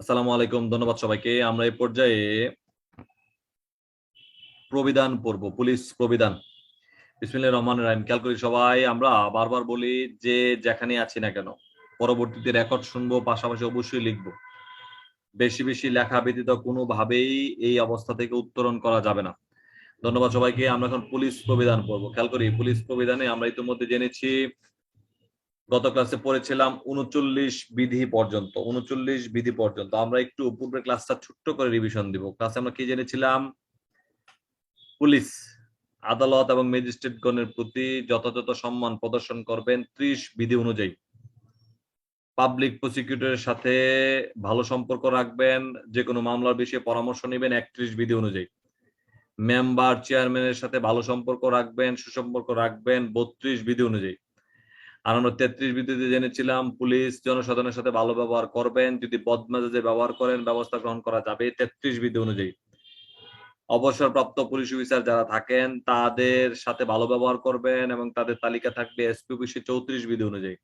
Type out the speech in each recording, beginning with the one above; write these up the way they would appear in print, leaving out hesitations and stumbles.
আসসালামু আলাইকুম। ধন্যবাদ সবাইকে। আমরা এই পর্যায়ে প্রবিধান পড়ব, পুলিশ প্রবিধান। বিসমিল্লাহির রহমানির রহিম। খেয়াল করি সবাই, আমরা বারবার বলি যে যেখানে আছি না কেন পরবর্তীতে রেকর্ড শুনবো, পাশাপাশি অবশ্যই লিখবো। বেশি বেশি লেখা ব্যতীত কোনোভাবেই এই অবস্থা থেকে উত্তরণ করা যাবে না। ধন্যবাদ সবাইকে। আমরা এখন পুলিশ প্রবিধান পড়বো। খেয়াল করি, পুলিশ প্রবিধানে আমরা ইতিমধ্যে জেনেছি, গত ক্লাসে পড়েছিলাম 39 বিধি পর্যন্ত। আমরা একটু পূর্বের ক্লাসটা ছোট্ট করে রিভিশন দিব। ক্লাসে আমরা কি জেনেছিলাম? পুলিশ আদালত এবং ম্যাজিস্ট্রেটগণের প্রতি যথাযথ সম্মান প্রদর্শন করবেন 30 বিধি অনুযায়ী। পাবলিক প্রসিকিউটরের সাথে ভালো সম্পর্ক রাখবেন, যে কোনো মামলার বিষয়ে পরামর্শ নেবেন 31 বিধি অনুযায়ী। মেম্বার চেয়ারম্যানের সাথে ভালো সম্পর্ক রাখবেন, সুসম্পর্ক রাখবেন 32 বিধি অনুযায়ী। আর আমরা 33 বিধিতে জেনেছিলাম, পুলিশ জনসাধারণের সাথে ভালো ব্যবহার করবেন, যদি বদমেজাজে ব্যবহার করেন ব্যবস্থা গ্রহণ করা যাবে 33 বিধি অনুযায়ী। অবসরপ্রাপ্ত পুলিশ অফিসার যারা থাকেন তাদের সাথে ভালো ব্যবহার করবেন এবং তাদের তালিকা থাকবে এসপি অফিসে 34 বিধি অনুযায়ী।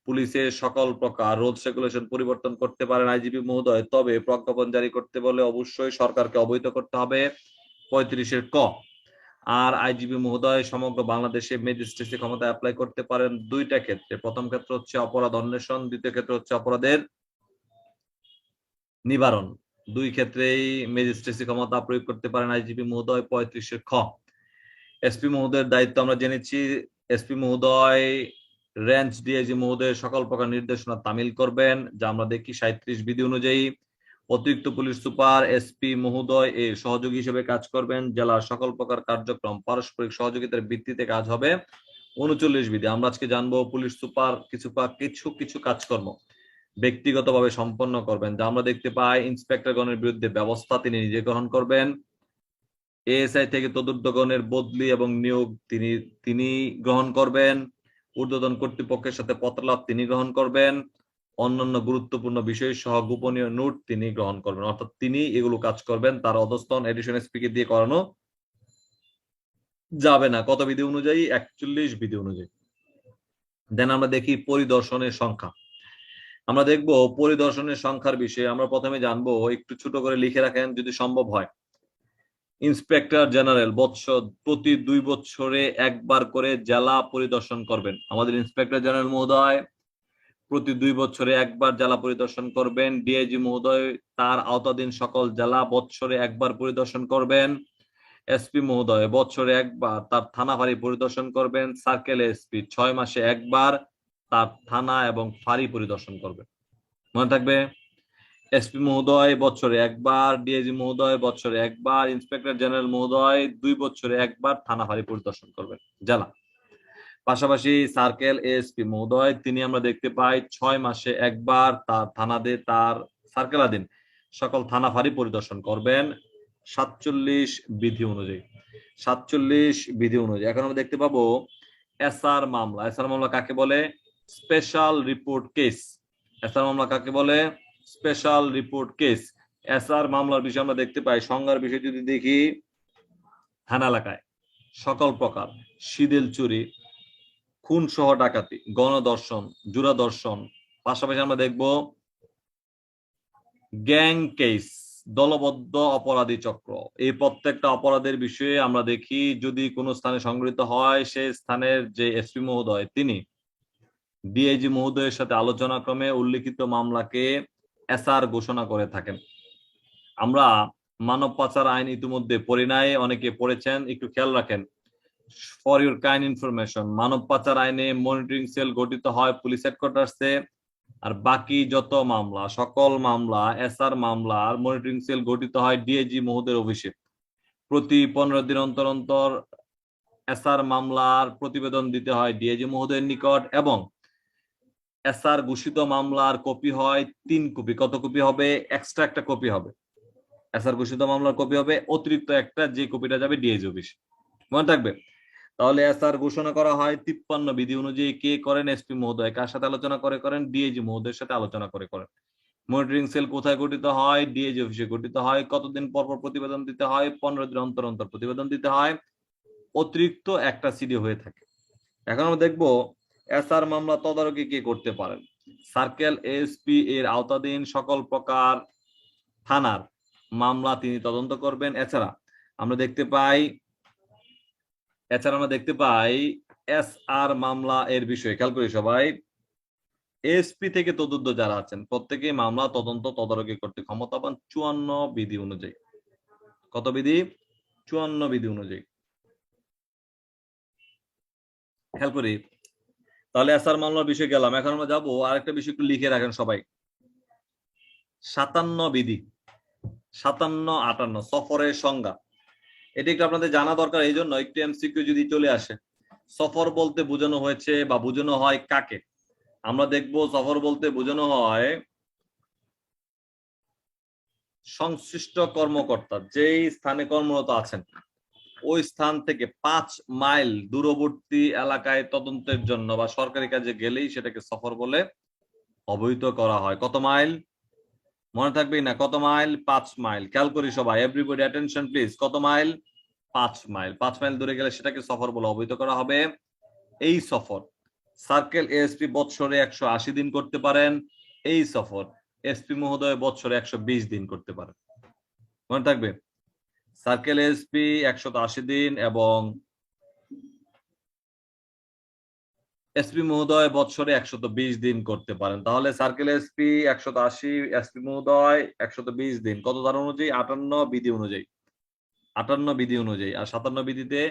পুলিশের সকল প্রকার রুলস রেগুলেশন পরিবর্তন করতে পারেন আইজিপি মহোদয়, তবে প্রজ্ঞাপন জারি করতে বলে অবশ্যই সরকারকে অবহিত করতে হবে 35-এর ক। আর আইজিপি মহোদয় সমগ্র বাংলাদেশে ম্যাজিস্ট্রেসি ক্ষমতা অ্যাপ্লাই করতে পারেন দুইটা ক্ষেত্রে। প্রথম ক্ষেত্র হচ্ছে অপরাধ অন্বেষণ, দ্বিতীয় ক্ষেত্র হচ্ছে অপরাধের নিবারণ। দুই ক্ষেত্রেই ম্যাজিস্ট্রেসি ক্ষমতা প্রয়োগ করতে পারেন আইজিপি মহোদয় 35-এর খ। এসপি মহোদয়ের দায়িত্ব আমরা জেনেছি, এসপি মহোদয় রেঞ্জ ডিআইজি মহোদয়ের সকল প্রকার নির্দেশনা তামিল করবেন, যা আমরা দেখি 37 বিধি অনুযায়ী। অতিরিক্ত পুলিশ সুপার এসপি মহোদয় এর সহযোগী হিসেবে কাজ করবেন। জেলার সকল প্রকার কার্যক্রম পারস্পরিক সহযোগিতার ভিত্তিতে কাজ হবে 39 বিধি। আমরা আজকে জানবো পুলিশ সুপার কিছু কিছু কাজকর্ম ব্যক্তিগতভাবে সম্পন্ন করবেন, যা আমরা দেখতে পাই। ইন্সপেক্টরগণের বিরুদ্ধে ব্যবস্থা তিনি নিজে গ্রহণ করবেন। এএসআই থেকে তদুর্ধ্বগণের বদলি এবং নিয়োগ তিনি তিনি গ্রহণ করবেন। ঊর্ধ্বতন কর্তৃপক্ষের সাথে পত্রালাপ তিনি গ্রহণ করবেন। অন্যান্য গুরুত্বপূর্ণ বিষয় সহ গোপনীয় নোট তিনি গ্রহণ করবেন, অর্থাৎ তিনি এগুলো কাজ করবেন। তার অধস্তন এডিশন এসপি কে দিয়ে করানো যাবে না। কত বিধি অনুযায়ী? 41 বিধি অনুযায়ী। দেন আমরা দেখি পরিদর্শনের সংখ্যা। আমরা দেখব পরিদর্শনের সংখ্যার বিষয়ে। আমরা প্রথমে জানবো, একটু ছোট করে লিখে রাখেন যদি সম্ভব হয়। ইন্সপেক্টর জেনারেল প্রতি 2 বছরে একবার করে জেলা পরিদর্শন করবেন। আমাদের ইন্সপেক্টর জেনারেল মহোদয় প্রতি 2 বছরে একবার জেলা পরিদর্শন করবেন। ডিআইজি মহোদয় তার আওতাধীন সকল জেলা বছরে একবার পরিদর্শন করবেন। এসপি মহোদয় বছরে একবার তার থানা ফাঁড়ি পরিদর্শন করবেন। সার্কেল এসপি 6 মাসে একবার তার থানা এবং ফাঁড়ি পরিদর্শন করবেন। মনে থাকবে, এসপি মহোদয় বছরে একবার, ডিআইজি মহোদয় বছরে একবার, ইন্সপেক্টর জেনারেল মহোদয় 2 বছরে একবার থানা ফাঁড়ি পরিদর্শন করবেন জেলা। পাশাপাশি সার্কেল এসপি মহোদয় তিনি আমরা দেখতে পাই 6 মাসে একবার তার থানাতে তার সার্কেলাধীন সকল থানা ফাঁড়ি পরিদর্শন করবেন 47 বিধি অনুযায়ী। 47 বিধি অনুযায়ী। এখন আমরা দেখতে পাবো এসআর মামলা। এসআর মামলা কাকে বলে? Special report case. এসআর মামলা কাকে বলে? Special report case. এসআর মামলার বিষয়ে আমরা দেখতে পাই, সংজ্ঞার বিষয় যদি দেখি, থানা এলাকায় সকল প্রকার সিডিল চুরি, খুন সহ ডাকাতি, গণধর্ষণ, জুরা ধর্ষণ, পাশাপাশি আমরা দেখব গ্যাং কেস, দলবদ্ধ অপরাধী চক্র। এই প্রত্যেকটা অপরাধের বিষয়ে আমরা দেখি, যদি কোনো স্থানে সংঘটিত হয় সেই স্থানের যে এসপি মহোদয় তিনি ডিআইজি মহোদয়ের সাথে আলোচনা ক্রমে উল্লিখিত মামলাকে এসআর ঘোষণা করে থাকেন। আমরা মানব পাচার আইন ইতিমধ্যে পড়ি নাই, অনেকে পড়েছেন, একটু খেয়াল রাখেন। ফর ইউর কাইন্ড ইনফরমেশন, মানব পাচার আইনে মনিটরিং সেল গঠিত হয় পুলিশ হেডকোয়ার্টার্সে, আর বাকি যত মামলা, সকল মামলা এসআর মামলার মনিটরিং সেল গঠিত হয় ডিআইজি মহোদয়ের অফিসে। প্রতি 15 দিন অন্তর অন্তর এসআর মামলার প্রতিবেদন দিতে হয় ডিআইজি মহোদয়ের নিকট, এবং এসআর ঘোষিত মামলার কপি হয় 3 কপি। কত কপি হবে? এক্সট্রা একটা কপি হবে। এসআর ঘোষিত মামলার কপি হবে অতিরিক্ত একটা, যে কপিটা যাবে ডিআইজি অফিস। মনে থাকবে। তাহলে এসআর ঘোষণা করা হয় 53 বিধি অনুযায়ী। কে করেন? এসপি মহোদয়। কার সাথে আলোচনা করে করেন? ডিআইজি মহোদয়ের সাথে আলোচনা করে করেন। মনিটরিং সেল কোথায় গঠিত হয়? ডিআইজি অফিসে গঠিত হয়। কতদিন পর পর প্রতিবেদন দিতে হয়? 15 দিন অন্তর অন্তর প্রতিবেদন দিতে হয়। অতিরিক্ত একটা সিডি হয়ে থাকে। এখন আমরা দেখবো এসআর মামলা তদারকি কে করতে পারেন। সার্কেল এএসপি এর আওতাধীন সকল প্রকার থানার মামলা তিনি তদন্ত করবেন। এছাড়া আমরা দেখতে পাই এসআর মামলা এর বিষয়ে খেয়াল করি সবাই, এসপি থেকে তদন্ত যারা আছেন প্রত্যেকেই মামলা তদন্ত তদারকি করতে ক্ষমতাবান 54 বিধি অনুযায়ী। কত বিধি? 54 বিধি অনুযায়ী। খেয়াল করি, তাহলে এসআর মামলার বিষয়ে গেলাম। এখন আমরা যাবো আরেকটা বিষয়, একটু লিখে রাখেন সবাই। 57 বিধি, 57, 58 সফরের সংজ্ঞা। এটি একটু আপনাদের জানা দরকার, এই জন্য একটু এমসিকিউ যদি চলে আসে। সফর বলতে বোঝানো হয়েছে বা বোঝানো হয় কাকে? আমরা দেখব সফর বলতে বোঝানো হয় সংশ্লিষ্ট কর্মকর্তা যেই স্থানে কর্মরত আছেন ওই স্থান থেকে 5 মাইল দূরবর্তী এলাকায় তদন্তের জন্য বা সরকারি কাজে গেলেই সেটাকে সফর বলে অবহিত করা হয়। কত মাইল? মনে থাকবে না? কত মাইল? 5 মাইল। খেয়াল করি সবাই, এভরিবডি অ্যাটেনশন প্লিজ। কত মাইল? 5 মাইল। 5 মাইল দূরে গেলে সেটাকে সফর বলে অবহিত করা হবে। এই সফর সার্কেল এএসপি বৎসরে 180 দিন করতে পারেন। এই সফর এসপি মহোদয় বৎসরে 120 দিন করতে পারেন। মনে থাকবে, সার্কেল এএসপি 180 দিন এবং এসপি মহোদয় বৎসরে 120 দিন করতে পারেন। তাহলে সার্কেল এসপি 180, এসপি মহোদয় 120 দিন। কত ধারা অনুযায়ী? 58 বিধি অনুযায়ী। 58 বিধি অনুযায়ী। আর 57 বিধিতে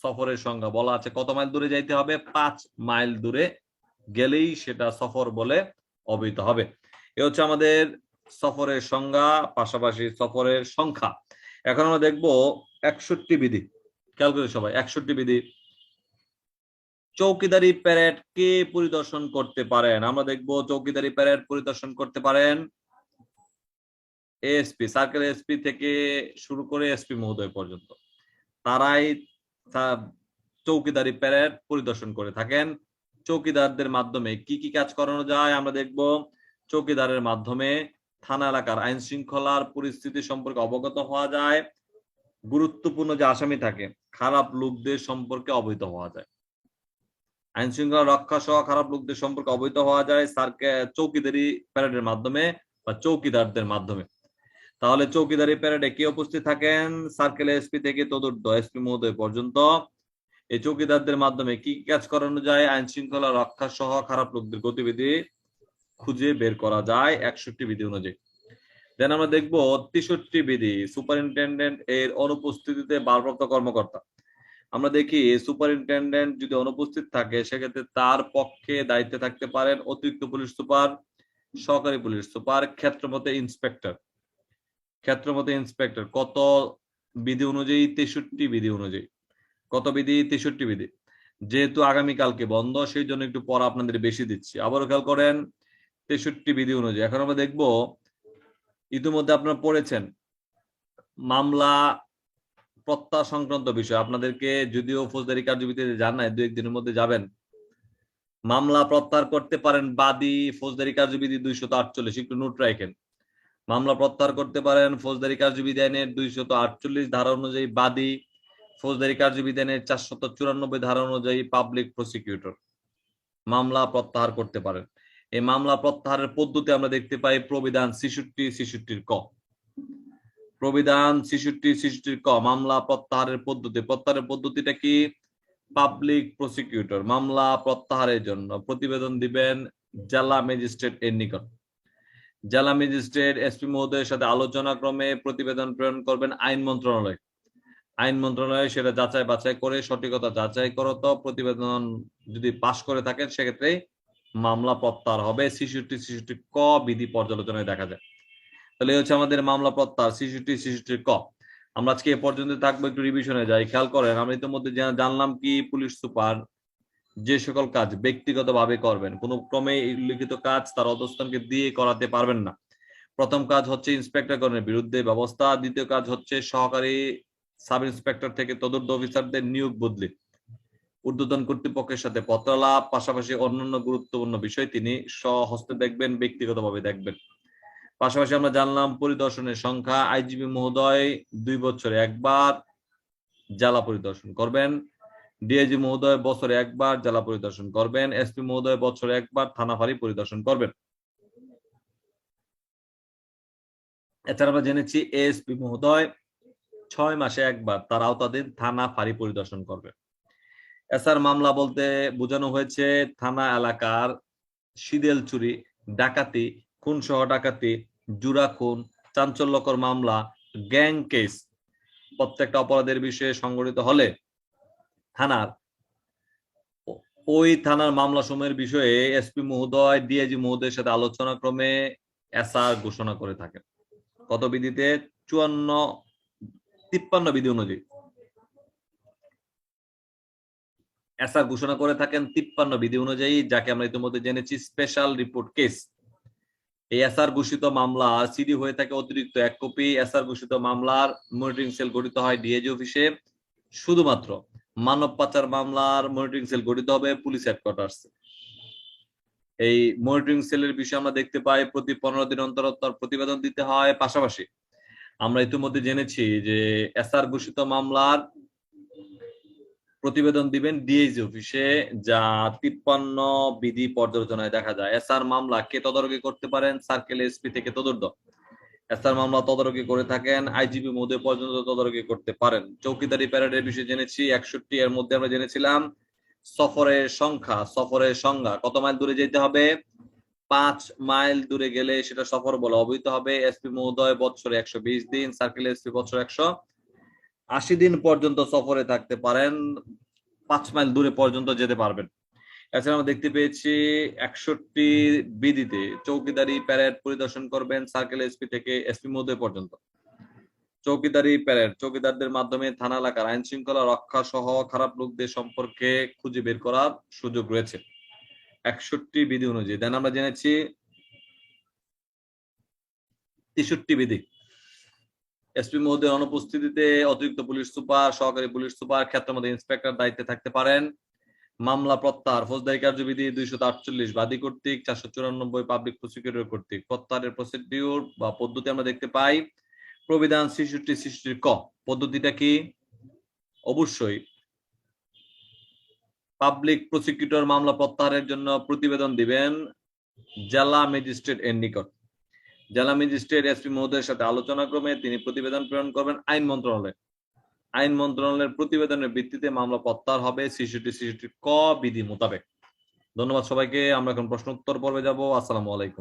সফরের সংজ্ঞা বলা আছে, কত মাইল দূরে যাইতে হবে? 5 মাইল দূরে গেলেই সেটা সফর বলে অবহিত হবে। এ হচ্ছে আমাদের সফরের সংজ্ঞা, পাশাপাশি সফরের সংখ্যা। এখন আমরা দেখব 61 বিধি। খেয়াল করি সবাই, 61 বিধি। চৌকিদারি প্যারেড কে পরিদর্শন করতে পারেন? আমরা দেখব চৌকিদারি প্যারেড পরিদর্শন করতে পারেন এএসপি, সার্কেল এসপি থেকে শুরু করে এসপি মহোদয় পর্যন্ত। তারাই চৌকিদারি প্যারেড পরিদর্শন করে থাকেন। চৌকিদারদের মাধ্যমে কি কি কাজ করানো যায় আমরা দেখব। চৌকিদারের মাধ্যমে থানা এলাকার আইন শৃঙ্খলার পরিস্থিতি সম্পর্কে অবগত হওয়া যায়। গুরুত্বপূর্ণ যে আসামি থাকে, খারাপ লোকদের সম্পর্কে অবহিত হওয়া যায়। আইন শৃঙ্খলা রক্ষা সহ খারাপ লোকদের সম্পর্কে অবহিত হওয়া যায় চৌকিদারি প্যারেডের মাধ্যমে বা চৌকিদারদের মাধ্যমে। তাহলে চৌকিদারি প্যারেডে কে উপস্থিত থাকেন? সার্কেল এসপি থেকে তদূর্ধ্ব এসপি মহোদয় পর্যন্ত। এই চৌকিদারদের মাধ্যমে কি কাজ করানো যায়? আইন শৃঙ্খলা রক্ষা সহ খারাপ লোকদের গতিবিধি খুঁজে বের করা যায় 61 বিধি অনুযায়ী। দেন আমরা দেখবো 63 বিধি, সুপারিনটেন্ডেন্ট এর অনুপস্থিতিতে ভারপ্রাপ্ত কর্মকর্তা। আমরা দেখি সুপারিনটেন্ডেন্ট যদি অনুপস্থিত থাকে সেক্ষেত্রে তার পক্ষে দায়িত্বে থাকতে পারেন অতিরিক্ত পুলিশ সুপার, সহকারী পুলিশ সুপার, ক্ষেত্রমতে ইন্সপেক্টর। ক্ষেত্রমতে ইন্সপেক্টর কত বিধি অনুযায়ী? 63 বিধি অনুযায়ী। কত বিধি? 63 বিধি। যেহেতু আগামীকালকে বন্ধ সেই জন্য একটু পড়া আপনাদের বেশি দিচ্ছি। আবারও খেয়াল করেন 63 বিধি অনুযায়ী। এখন আমরা দেখব, ইতিমধ্যে আপনারা পড়েছেন মামলা প্রত্যাহার সংক্রান্ত বিষয়। আপনাদেরকে যদিও ফৌজদারি কার্যবিধিতে জানায় 2-1 দিনের মধ্যে যাবেন। মামলা প্রত্যাহার করতে পারেন বাদী, ফৌজদারি কার্যবিধি 248, একটু নোট রাখেন। মামলা প্রত্যাহার করতে পারেন ফৌজদারি কার্যবিধি আইনের 248 ধারা অনুযায়ী বাদী, ফৌজদারি কার্যবিধি আইনের 494 ধারা অনুযায়ী পাবলিক প্রসিকিউটর মামলা প্রত্যাহার করতে পারেন। এই মামলা প্রত্যাহারের পদ্ধতি আমরা দেখতে পাই প্রবিধান 66 ক। প্রবিধান 66 ক মামলা প্রত্যাহারের পদ্ধতি। প্রত্যাহারের পদ্ধতিটা কি? পাবলিক প্রসিকিউটর মামলা প্রত্যাহারের জন্য প্রতিবেদন দিবেন জেলা ম্যাজিস্ট্রেট এর নিকট। জেলা ম্যাজিস্ট্রেট এসপি মহোদয়ের সাথে আলোচনা ক্রমে প্রতিবেদন প্রেরণ করবেন আইন মন্ত্রণালয়। আইন মন্ত্রণালয় সেটা যাচাই বাছাই করে সঠিকতা যাচাই করত প্রতিবেদন যদি পাশ করে থাকেন সেক্ষেত্রে মামলা প্রত্যাহার হবে। 66 ক বিধি পর্যালোচনায় দেখা যায়। তাহলে হচ্ছে আমাদের মামলা প্রত্যাহার 66 ক। আমরা আজকে এ পর্যন্ত থাকবো, একটু রিভিশনে যাই। খেয়াল করেন, আমরা ইতিমধ্যে জানলাম কি পুলিশ সুপার যে সকল কাজ ব্যক্তিগতভাবে করবেন, কোনো ক্রমে লিখিত কাজ তার অধস্তনকে দিয়ে করাতে পারবেন না। প্রথম কাজ হচ্ছে ইন্সপেক্টরগণের বিরুদ্ধে ব্যবস্থা। দ্বিতীয় কাজ হচ্ছে সহকারী সাব ইন্সপেক্টর থেকে তদুর্ধ্ব অফিসারদের নিয়োগ বদলি, ঊর্ধ্বতন কর্তৃপক্ষের সাথে পত্রালাপ, পাশাপাশি অন্যান্য গুরুত্বপূর্ণ বিষয় তিনি স্বহস্তে দেখবেন, ব্যক্তিগতভাবে দেখবেন। পাশাপাশি আমরা জানলাম পরিদর্শনের সংখ্যা, আইজিপি মহোদয় 2 বছরে একবার জেলা পরিদর্শন করবেন। ডিআইজি মহোদয় বছরে একবার জেলা পরিদর্শন করবেন, এসপি মহোদয় বছরে একবার থানা ফাঁড়ি পরিদর্শন করবেন। এছাড়া আমরা জেনেছি এএসপি মহোদয় 6 মাসে একবার তার আওতাধীন থানা ফাঁড়ি পরিদর্শন করবেন। এসআর মামলা বলতে বোঝানো হয়েছে থানা এলাকার সিদেল চুরি, ডাকাতি, খুন সহ ডাকাতি, জুরা খুন, চাঞ্চল্যকর মামলা, গ্যাং কেস প্রত্যেকটা অপরাধের বিষয়ে সংগঠিত হলে থানার ওই থানার মামলা সমূহের বিষয়ে এসপি মহোদয় ডিআইজি মহোদয়ের সাথে আলোচনা ক্রমে এসআর ঘোষণা করে থাকেন। কত বিধিতে? 53 বিধি অনুযায়ী এসআর ঘোষণা করে থাকেন 53 বিধি অনুযায়ী, যাকে আমরা ইতিমধ্যে জেনেছি স্পেশাল রিপোর্ট কেস। এই এসআর ঘোষিত মামলা সিডি হয়ে থাকে অতিরিক্ত 1 কপি। এসআর ঘোষিত মামলার মনিটরিং সেল গঠিত হয় ডিআইজি অফিসে। শুধুমাত্র মানব পাচার মামলার মনিটরিং সেল গঠিত হবে পুলিশ হেডকোয়ার্টার্স। এই মনিটরিং সেলের বিষয়ে আমরা দেখতে পাই প্রতি 15 দিন অন্তর তার প্রতিবেদন দিতে হয়। পাশাপাশি আমরা ইতিমধ্যে জেনেছি যে এসআর ঘোষিত মামলার প্রতিবেদন দিবেন ডিআইজি অফিসে, যা 53 বিধি পর্যালোচনায় দেখা যায়। এসআর মামলা কে তদারকি করতে পারেন? সার্কেল এসপি থেকে তদুর্ধ্ব। এসআর মামলা তদারকি করে থাকেন আইজিপি মহোদয় পর্যন্ত তদারকি করতে পারেন। চৌকিদারি প্যারেডের বিষয়ে জেনেছি 61, এর মধ্যে আমরা জেনেছিলাম সফরের সংজ্ঞা কত মাইল দূরে যেতে হবে? 5 মাইল দূরে গেলে সেটা সফর বলে অভিহিত হবে। এসপি মহোদয় বছরে 120 দিন, সার্কেল এসপি বছরে 180 দিন পর্যন্ত সফরে থাকতে পারেন, 5 মাইল দূরে পর্যন্ত যেতে পারবেন। এছাড়া আমরা দেখতে পেয়েছি 61 বিধিতে চৌকিদারি প্যারেড পরিদর্শন করবেন সার্কেল এসপি থেকে এসপি মহোদয় পর্যন্ত। চৌকিদারি প্যারেড চৌকিদারদের মাধ্যমে থানা এলাকার আইন শৃঙ্খলা রক্ষা সহ খারাপ লোকদের সম্পর্কে খুঁজে বের করার সুযোগ রয়েছে 61 বিধি অনুযায়ী। দেন আমরা জেনেছি 63 বিধি। এসপি মহোদয়ের অনুপস্থিতিতে অতিরিক্ত পুলিশ সুপার, সহকারী পুলিশ সুপার, ক্ষেত্রমধ্যে ইন্সপেক্টর দায়িত্বে থাকতে পারেন। মামলা প্রত্যাহার ফৌজদারি কার্যবিধি 248 বাদী কর্তৃক, 494 পাবলিক প্রসিকিউটর কর্তৃক। প্রত্যাহারের প্রসিডিউর বা পদ্ধতি আমরা দেখতে পাই প্রবিধান 66 ক। পদ্ধতিটা কি? অবশ্যই পাবলিক প্রসিকিউটর মামলা প্রত্যাহারের জন্য প্রতিবেদন দিবেন জেলা ম্যাজিস্ট্রেট এর নিকট। জেলা ম্যাজিস্ট্রেট এসপি মহোদয়ের সাথে আলোচনা ক্রমে তিনি প্রতিবেদন প্রেরণ করবেন আইন মন্ত্রণালয়ে। আইন মন্ত্রণালয়ের প্রতিবেদনের ভিত্তিতে মামলা প্রত্যাহার হবে 66 ক বিধি মোতাবেক। ধন্যবাদ সবাইকে। আমরা এখন প্রশ্ন উত্তর পর্বে যাব। আসসালামু আলাইকুম।